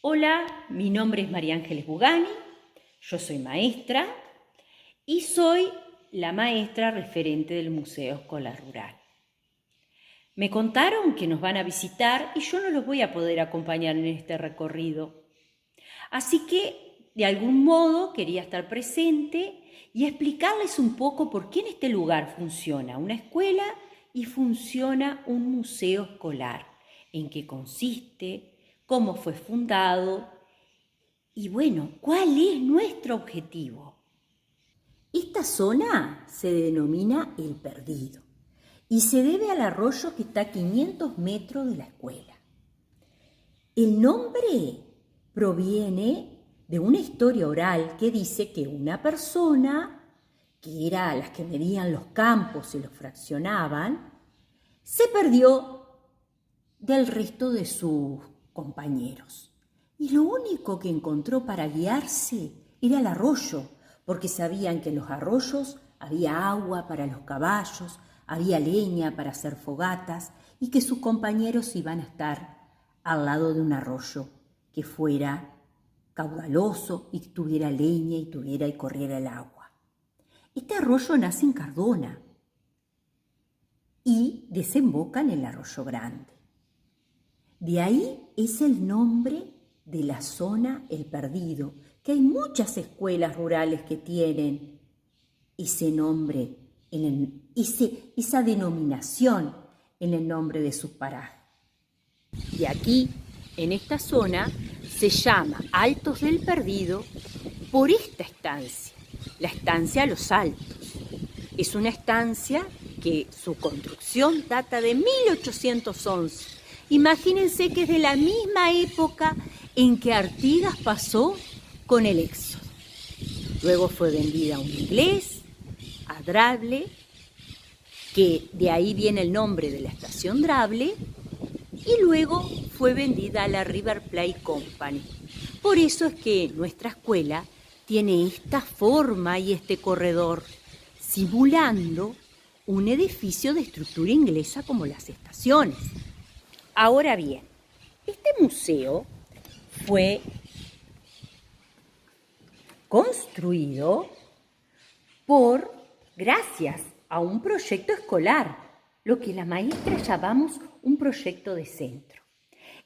Hola, mi nombre es María Ángeles Bugani, yo soy maestra y soy la maestra referente del Museo Escolar Rural. Me contaron que nos van a visitar y yo no los voy a poder acompañar en este recorrido. Así que, de algún modo, quería estar presente y explicarles un poco por qué en este lugar funciona una escuela y funciona un museo escolar, en qué consiste, cómo fue fundado y bueno, ¿cuál es nuestro objetivo? Esta zona se denomina El Perdido y se debe al arroyo que está a 500 metros de la escuela. El nombre proviene de una historia oral que dice que una persona, que era las que medían los campos y los fraccionaban, se perdió del resto de sus compañeros. Y lo único que encontró para guiarse era el arroyo, porque sabían que en los arroyos había agua para los caballos, había leña para hacer fogatas y que sus compañeros iban a estar al lado de un arroyo que fuera caudaloso y que tuviera leña y corriera el agua. Este arroyo nace en Cardona y desemboca en el Arroyo Grande. De ahí es el nombre de la zona El Perdido, que hay muchas escuelas rurales que tienen ese nombre, esa denominación en el nombre de sus parajes. Y aquí, en esta zona, se llama Altos del Perdido por esta estancia, la estancia Los Altos. Es una estancia que su construcción data de 1811. Imagínense que es de la misma época en que Artigas pasó con el Éxodo. Luego fue vendida a un inglés, a Drable, que de ahí viene el nombre de la estación Drable, y luego fue vendida a la River Plate Company. Por eso es que nuestra escuela tiene esta forma y este corredor, simulando un edificio de estructura inglesa como las estaciones. Ahora bien, este museo fue construido gracias a un proyecto escolar, lo que las maestras llamamos un proyecto de centro.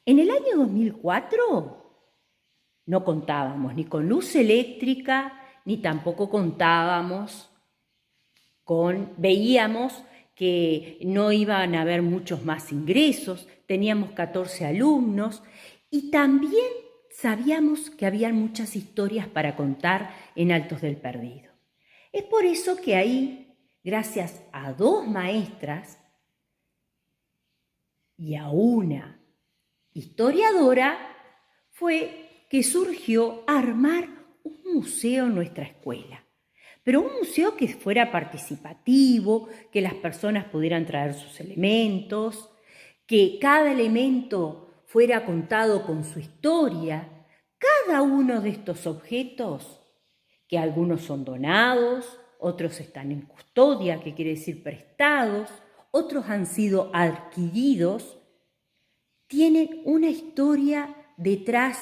En el año 2004 no contábamos ni con luz eléctrica, ni tampoco veíamos que no iban a haber muchos más ingresos, teníamos 14 alumnos y también sabíamos que había muchas historias para contar en Altos del Perdido. Es por eso que ahí, gracias a 2 maestras y a una historiadora, fue que surgió armar un museo en nuestra escuela. Pero un museo que fuera participativo, que las personas pudieran traer sus elementos, que cada elemento fuera contado con su historia. Cada uno de estos objetos, que algunos son donados, otros están en custodia, que quiere decir prestados, otros han sido adquiridos, tienen una historia detrás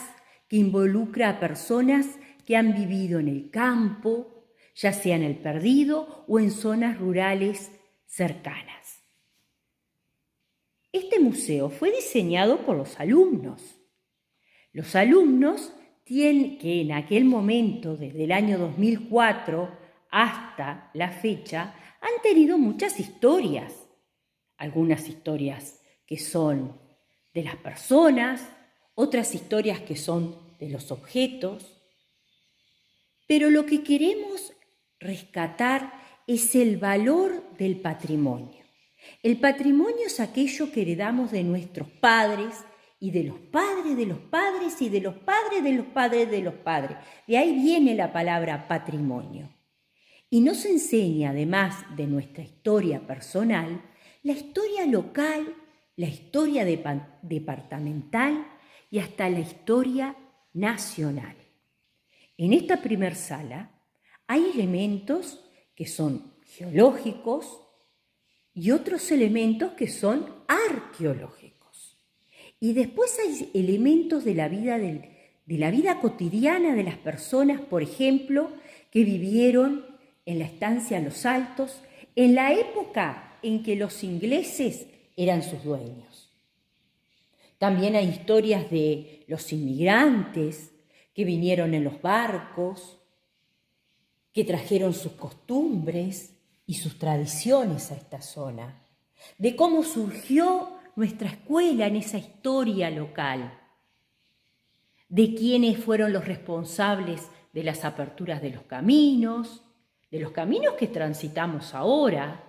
que involucra a personas que han vivido en el campo, ya sea en El Perdido o en zonas rurales cercanas. Este museo fue diseñado por los alumnos. Los alumnos que en aquel momento, desde el año 2004 hasta la fecha, han tenido muchas historias. Algunas historias que son de las personas, otras historias que son de los objetos. Pero lo que queremos rescatar es el valor del patrimonio. El patrimonio es aquello que heredamos de nuestros padres y de los padres de los padres y de los padres de los padres de los padres. De ahí viene la palabra patrimonio. Y nos enseña, además de nuestra historia personal, la historia local, la historia departamental y hasta la historia nacional. En esta primer sala hay elementos que son geológicos y otros elementos que son arqueológicos. Y después hay elementos de la vida de la vida cotidiana de las personas, por ejemplo, que vivieron en la estancia Los Altos, en la época en que los ingleses eran sus dueños. También hay historias de los inmigrantes que vinieron en los barcos, que trajeron sus costumbres y sus tradiciones a esta zona, de cómo surgió nuestra escuela en esa historia local, de quiénes fueron los responsables de las aperturas de los caminos que transitamos ahora,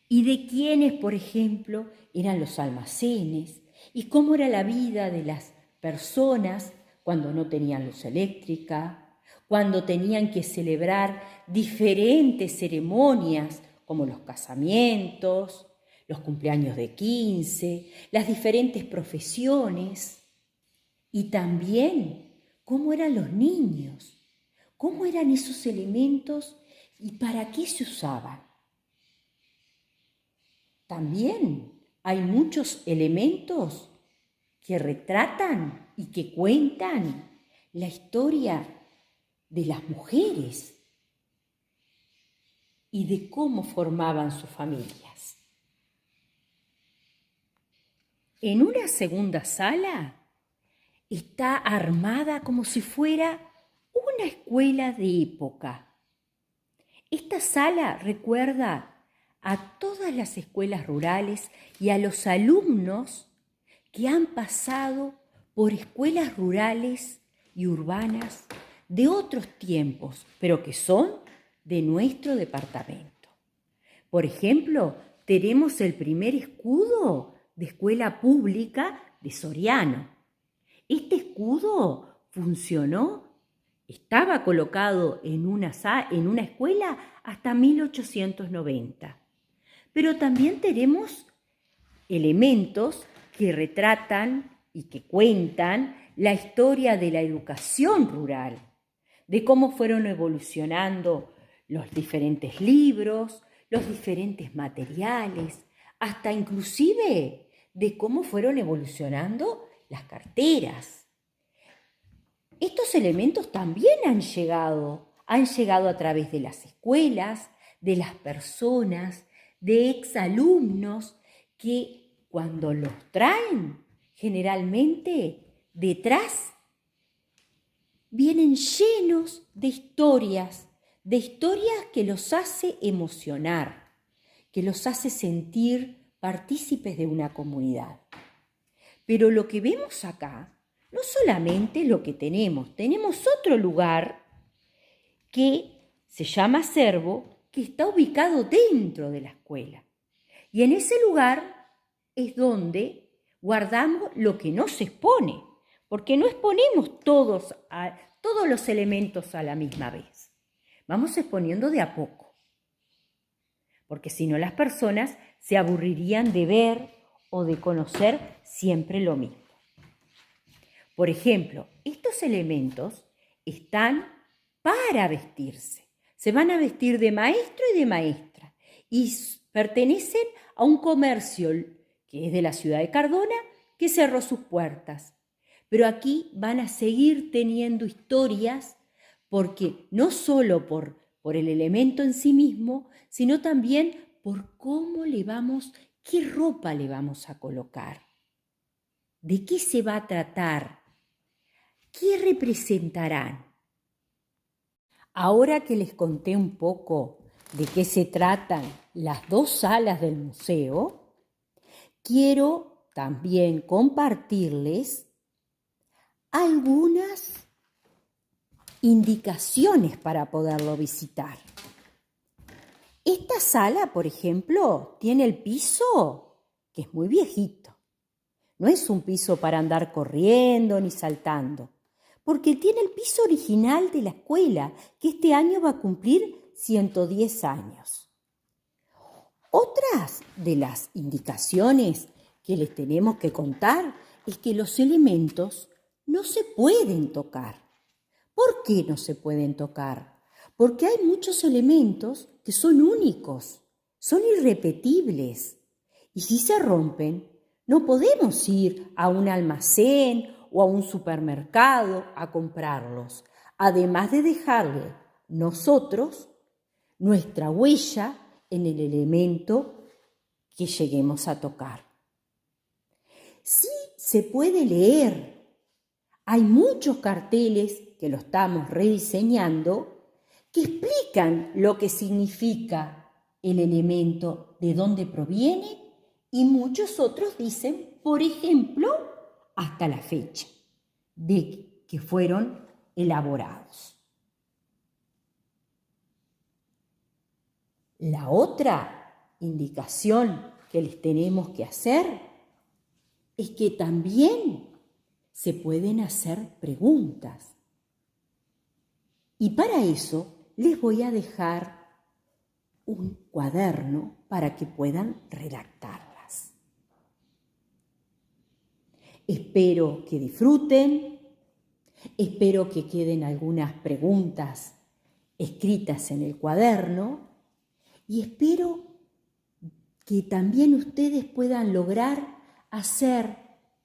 y de quiénes, por ejemplo, eran los almacenes, y cómo era la vida de las personas cuando no tenían luz eléctrica, cuando tenían que celebrar diferentes ceremonias como los casamientos, los cumpleaños de 15, las diferentes profesiones, y también cómo eran los niños, cómo eran esos elementos y para qué se usaban. También hay muchos elementos que retratan y que cuentan la historia de las mujeres y de cómo formaban sus familias. En una segunda sala está armada como si fuera una escuela de época. Esta sala recuerda a todas las escuelas rurales y a los alumnos que han pasado por escuelas rurales y urbanas de otros tiempos, pero que son de nuestro departamento. Por ejemplo, tenemos el primer escudo de escuela pública de Soriano. Este escudo estaba colocado en una escuela hasta 1890. Pero también tenemos elementos que retratan y que cuentan la historia de la educación rural, de cómo fueron evolucionando los diferentes libros, los diferentes materiales, hasta inclusive de cómo fueron evolucionando las carteras. Estos elementos también han llegado a través de las escuelas, de las personas, de exalumnos que cuando los traen, generalmente detrás vienen llenos de historias que los hace emocionar, que los hace sentir partícipes de una comunidad. Pero lo que vemos acá, no solamente lo que tenemos otro lugar que se llama acervo, que está ubicado dentro de la escuela. Y en ese lugar es donde guardamos lo que no se expone, porque no exponemos todos los elementos a la misma vez. Vamos exponiendo de a poco, porque si no las personas se aburrirían de ver o de conocer siempre lo mismo. Por ejemplo, estos elementos están para vestirse. Se van a vestir de maestro y de maestra y pertenecen a un comercio que es de la ciudad de Cardona que cerró sus puertas. Pero aquí van a seguir teniendo historias porque no solo por el elemento en sí mismo, sino también por qué ropa le vamos a colocar, de qué se va a tratar, qué representarán. Ahora que les conté un poco de qué se tratan las dos salas del museo, quiero también compartirles algunas indicaciones para poderlo visitar. Esta sala, por ejemplo, tiene el piso que es muy viejito. No es un piso para andar corriendo ni saltando, porque tiene el piso original de la escuela, que este año va a cumplir 110 años. Otras de las indicaciones que les tenemos que contar es que los elementos no se pueden tocar. ¿Por qué no se pueden tocar? Porque hay muchos elementos que son únicos, son irrepetibles. Y si se rompen, no podemos ir a un almacén o a un supermercado a comprarlos, además de dejarle nosotros nuestra huella en el elemento que lleguemos a tocar. Sí se puede leer. Hay muchos carteles que lo estamos rediseñando que explican lo que significa el elemento, de dónde proviene, y muchos otros dicen, por ejemplo, hasta la fecha de que fueron elaborados. La otra indicación que les tenemos que hacer es que también se pueden hacer preguntas. Y para eso les voy a dejar un cuaderno para que puedan redactarlas. Espero que disfruten, espero que queden algunas preguntas escritas en el cuaderno y espero que también ustedes puedan lograr hacer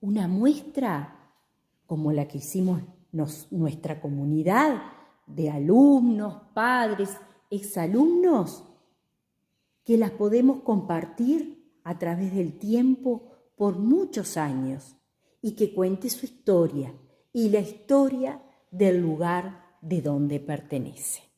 una muestra como la que hicimos nuestra comunidad de alumnos, padres, exalumnos, que las podemos compartir a través del tiempo por muchos años y que cuente su historia y la historia del lugar de donde pertenece.